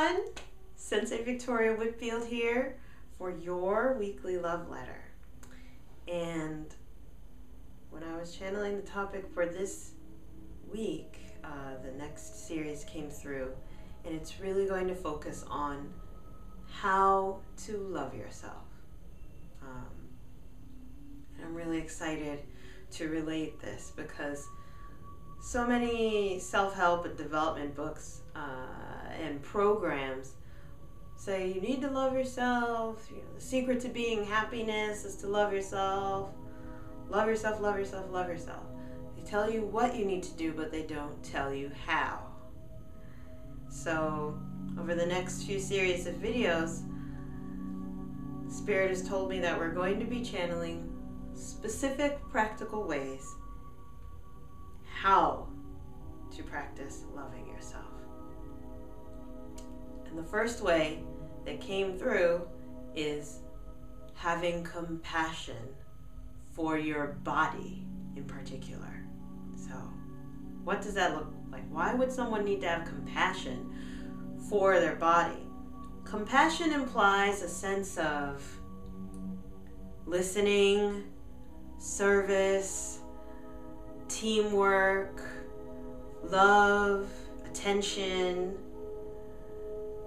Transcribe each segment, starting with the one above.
everyone. Sensei Victoria Whitfield here for your weekly love letter. And when I was channeling the topic for this week, the next series came through, and it's really going to focus on how to love yourself. And I'm really excited to relate this because so many self-help and development books and programs say you need to love yourself. You know, the secret to being happiness is to love yourself. Love yourself, love yourself, love yourself. They tell you what you need to do, but they don't tell you how. So over the next few series of videos, Spirit has told me that we're going to be channeling specific practical ways how to practice loving yourself. And the first way that came through is having compassion for your body in particular. So what does that look like? Why would someone need to have compassion for their body? Compassion implies a sense of listening, service, teamwork, love, attention,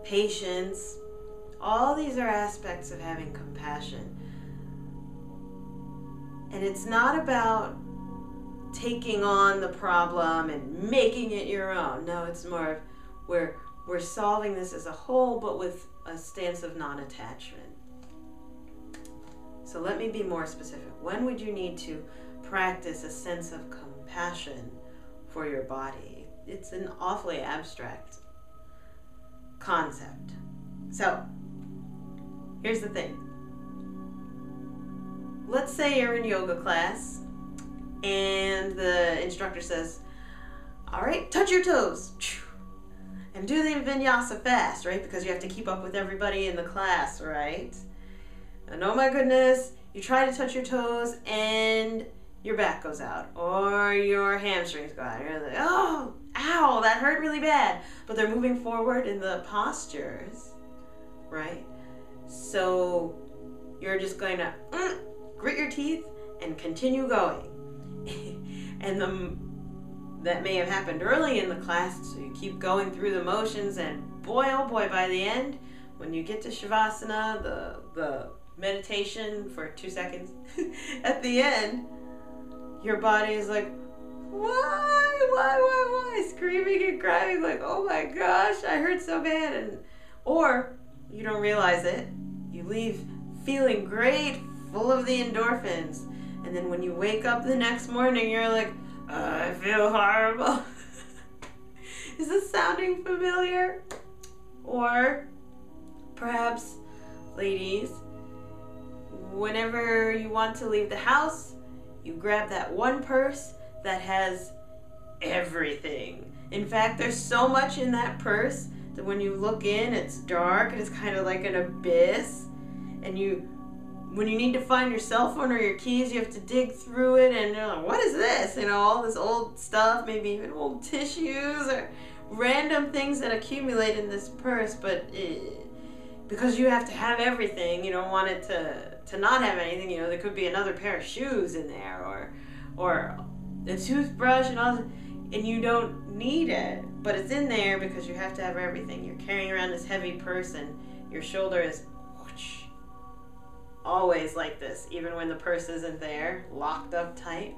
patience. All these are aspects of having compassion. And it's not about taking on the problem and making it your own. No, it's more of we're solving this as a whole, but with a stance of non-attachment. So let me be more specific. When would you need to practice a sense of compassion for your body? It's an awfully abstract concept. So here's the thing. Let's say you're in yoga class and the instructor says, all right, touch your toes and do the vinyasa fast, right? Because you have to keep up with everybody in the class, right? And oh my goodness, you try to touch your toes and your back goes out or your hamstrings go out. You're like, oh, ow, that hurt really bad. But they're moving forward in the postures, right? So you're just going to grit your teeth and continue going. And that may have happened early in the class, so you keep going through the motions, and boy, oh boy, by the end, when you get to Shavasana, the meditation for 2 seconds, at the end, your body is like, why, screaming and crying, like, oh my gosh, I hurt so bad. Or you don't realize it, you leave feeling great, full of the endorphins, and then when you wake up the next morning, you're like, I feel horrible. Is this sounding familiar? Or perhaps, ladies, whenever you want to leave the house, you grab that one purse that has everything. In fact, there's so much in that purse that when you look in, it's dark and it's kind of like an abyss. And when you need to find your cell phone or your keys, you have to dig through it, and you're like, what is this? You know, all this old stuff, maybe even old tissues or random things that accumulate in this purse, but because you have to have everything, you don't want it to not have anything. You know, there could be another pair of shoes in there or a toothbrush and all that, and you don't need it, but it's in there because you have to have everything. You're carrying around this heavy purse and your shoulder is always like this, even when the purse isn't there, locked up tight.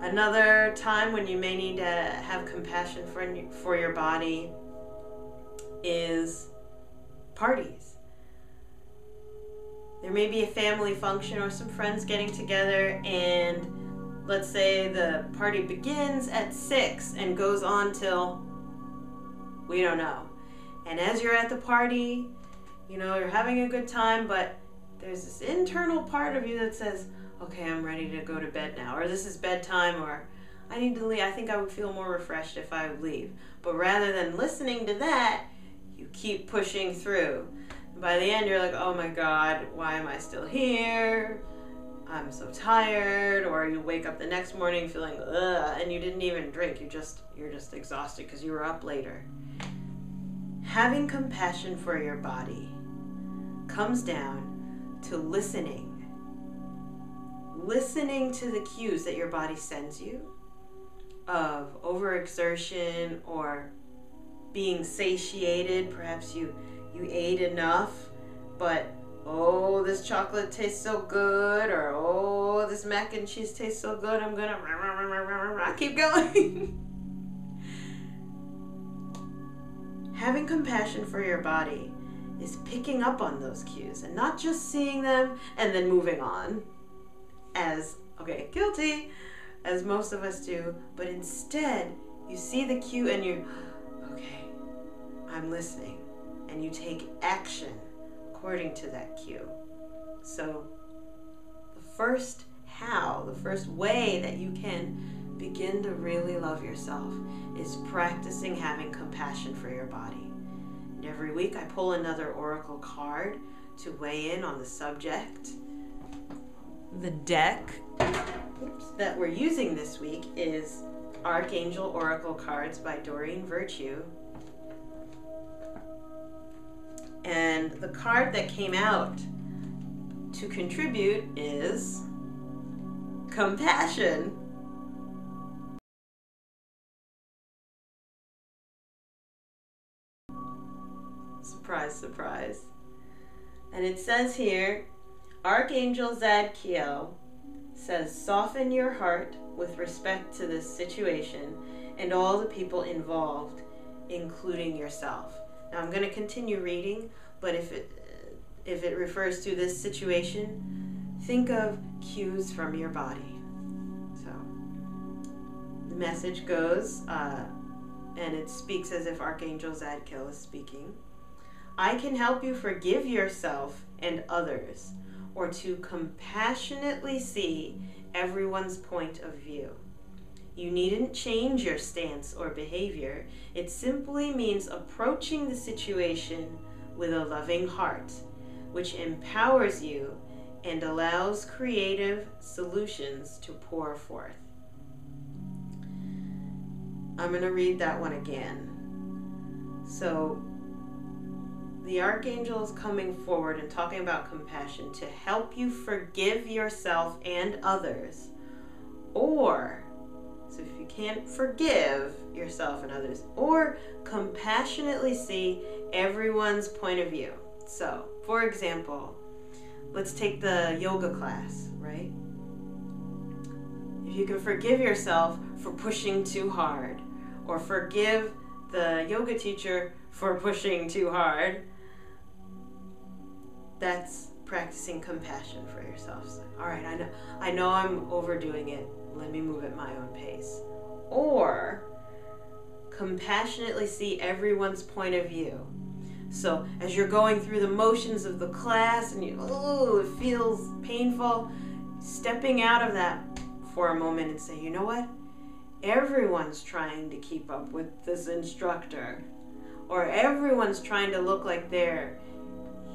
Another time when you may need to have compassion for your body is parties. There may be a family function or some friends getting together, and let's say the party begins at 6 and goes on till we don't know. And as you're at the party, you know, you're having a good time, but there's this internal part of you that says, okay, I'm ready to go to bed now, or this is bedtime, or I need to leave. I think I would feel more refreshed if I would leave. But rather than listening to that, you keep pushing through. And by the end, you're like, oh my God, why am I still here? I'm so tired, or you wake up the next morning feeling ugh, and you didn't even drink. You're just exhausted because you were up later. Having compassion for your body comes down to listening to the cues that your body sends you of overexertion or being satiated. Perhaps you ate enough, but oh, this chocolate tastes so good, or oh, this mac and cheese tastes so good, I'm gonna keep going. Having compassion for your body is picking up on those cues and not just seeing them and then moving on as, okay, guilty, as most of us do, but instead you see the cue and you're, okay, I'm listening, and you take action according to that cue. So the first way that you can begin to really love yourself is practicing having compassion for your body. And every week I pull another oracle card to weigh in on the subject. The deck that we're using this week is Archangel Oracle Cards by Doreen Virtue. And the card that came out to contribute is Compassion. Surprise, surprise. And it says here, Archangel Zadkiel says, soften your heart with respect to this situation and all the people involved, including yourself. Now I'm going to continue reading, but if it refers to this situation, think of cues from your body. So the message goes, and it speaks as if Archangel Zadkiel is speaking. I can help you forgive yourself and others, or to compassionately see everyone's point of view. You needn't change your stance or behavior. It simply means approaching the situation with a loving heart, which empowers you and allows creative solutions to pour forth. I'm going to read that one again. So the Archangel is coming forward and talking about compassion to help you forgive yourself and others, or, so if you can't forgive yourself and others, or compassionately see everyone's point of view. So, for example, let's take the yoga class, right? If you can forgive yourself for pushing too hard, or forgive the yoga teacher for pushing too hard, that's practicing compassion for yourself. So, all right, I know I'm overdoing it. Let me move at my own pace. Or compassionately see everyone's point of view. So as you're going through the motions of the class and it feels painful, stepping out of that for a moment and say, you know what? Everyone's trying to keep up with this instructor, or everyone's trying to look like they're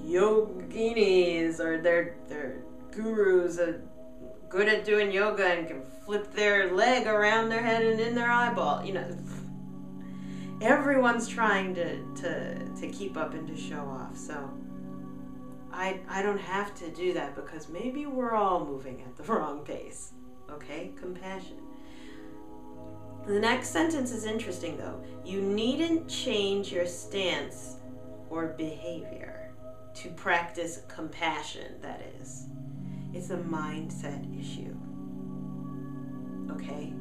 yoginis, or they're gurus good at doing yoga and can flip their leg around their head and in their eyeball. You know, everyone's trying to keep up and to show off. So I don't have to do that, because maybe we're all moving at the wrong pace. Okay, compassion. The next sentence is interesting though. You needn't change your stance or behavior to practice compassion, that is. It's a mindset issue. Okay?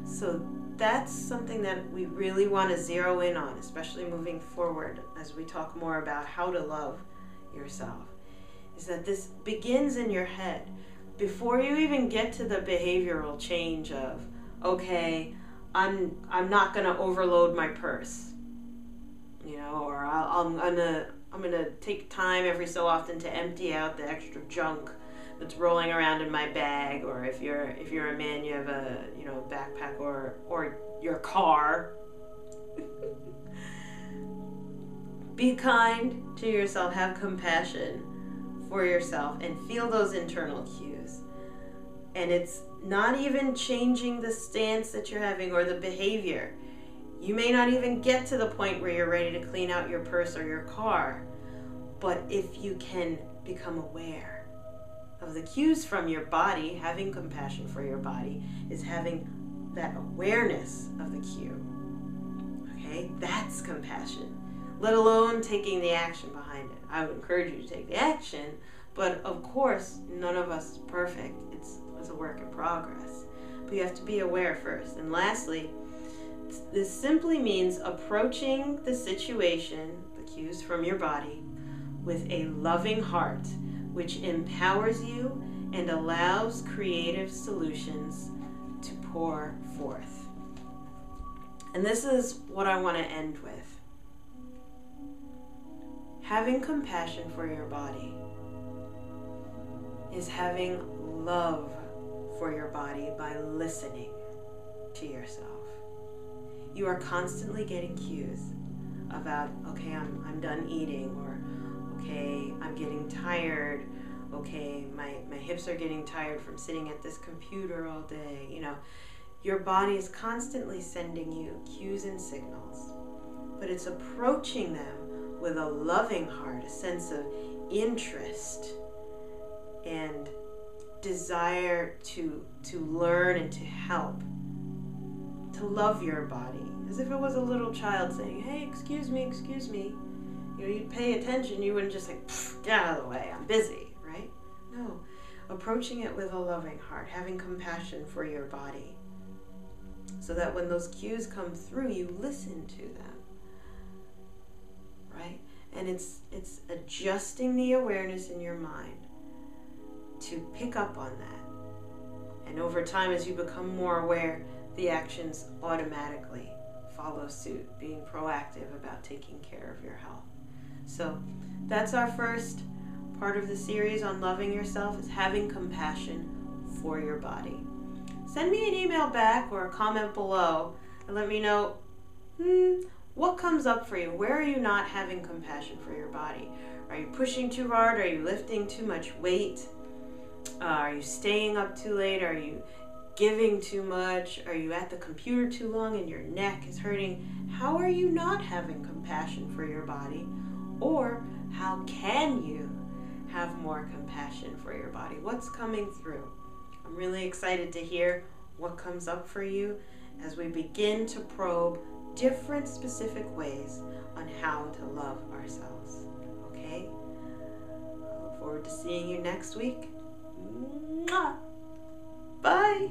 So that's something that we really want to zero in on, especially moving forward as we talk more about how to love yourself, is that this begins in your head. Before you even get to the behavioral change of, okay, I'm not going to overload my purse, you know, or I'm gonna take time every so often to empty out the extra junk that's rolling around in my bag, or if you're a man, you have a backpack or your car. Be kind to yourself, have compassion for yourself, and feel those internal cues. And it's not even changing the stance that you're having or the behavior. You may not even get to the point where you're ready to clean out your purse or your car. But if you can become aware of the cues from your body, having compassion for your body is having that awareness of the cue. Okay, that's compassion, let alone taking the action behind it. I would encourage you to take the action, but of course, none of us is perfect. It's a work in progress. But you have to be aware first. And lastly, this simply means approaching the situation, the cues from your body, with a loving heart, which empowers you and allows creative solutions to pour forth. And this is what I want to end with. Having compassion for your body is having love for your body by listening to yourself. You are constantly getting cues about, okay, I'm done eating, or okay, I'm getting tired, okay, my hips are getting tired from sitting at this computer all day. You know, your body is constantly sending you cues and signals, but it's approaching them with a loving heart, a sense of interest and desire to learn and to help, to love your body, as if it was a little child saying, hey, excuse me, excuse me. You know, you'd pay attention, you wouldn't just say, get out of the way, I'm busy, right? No, approaching it with a loving heart, having compassion for your body, so that when those cues come through, you listen to them, right? And it's adjusting the awareness in your mind to pick up on that. And over time, as you become more aware, the actions automatically follow suit, being proactive about taking care of your health. So that's our first part of the series on loving yourself, is having compassion for your body. Send me an email back or a comment below and let me know what comes up for you. Where are you not having compassion for your body? Are you pushing too hard? Are you lifting too much weight? Are you staying up too late? Are you giving too much? Are you at the computer too long and your neck is hurting? How are you not having compassion for your body? Or how can you have more compassion for your body? What's coming through? I'm really excited to hear what comes up for you as we begin to probe different specific ways on how to love ourselves. Okay? I look forward to seeing you next week. Mwah! Bye!